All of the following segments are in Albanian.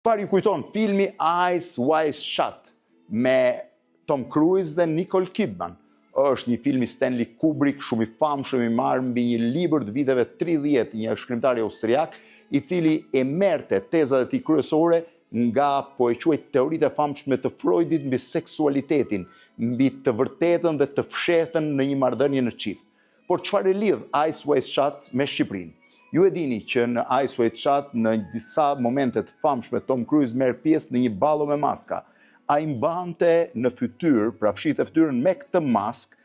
Çfarë ju kujton filmi Eyes Wide Shut me Tom Cruise dhe Nicole Kidman? Është një film i Stanley Kubrick, shumë i famshëm, i marrë mbi një libër të viteve 30, një shkrimtar austriak, i cili e merrte tezat e tij kryesore nga, po e quaj, teoritë e famshme të Freudit mbi seksualitetin, mbi të vërtetën dhe të fshehtën në një marrëdhënie në çift. Por çfarë e lidh Eyes Wide Shut me Shqipërinë? Ju e dini që në Eyes Wide Shut, në disa momente të famshme, Tom Cruise merr pjesë në një ballo me maska. Ai mbante në fytyrë, pra fshihte fytyrën me këtë maskë,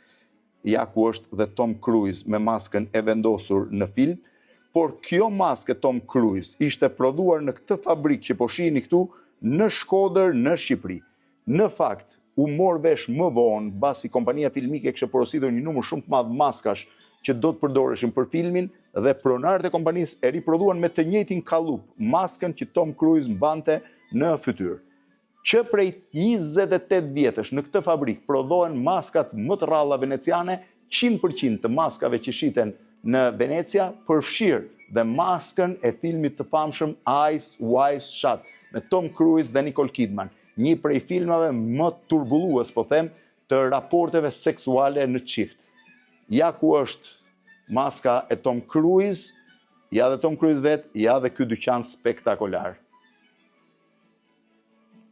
ja ku është dhe Tom Cruise me maskën e vendosur në film, por kjo maskë e Tom Cruise ishte prodhuar në këtë fabrikë që po shihni këtu në Shkodër, në Shqipëri. Në fakt, u mor vesh më vonë, basi kompania filmike kishte porositur një numër shumë të madh maskash që do të përdoreshin për filmin, dhe pronarët e kompanisë e riprodhuan me të njëjtin kallup maskën që Tom Cruise mbante në fytyrë. Që prej 28 vjetësh në këtë fabrikë prodhohen maskat më të rralla veneciane, 100% të maskave që shiten në Venecia përfshirë dhe maskën e filmit të famshëm Eyes Wide Shut me Tom Cruise dhe Nicole Kidman, një prej filmave më turbullues, po them, të raporteve seksuale në çift. Ja ku është maska e Tom Cruise, ja dhe Tom Cruise vet, ja dhe ky dyqan spektakolar.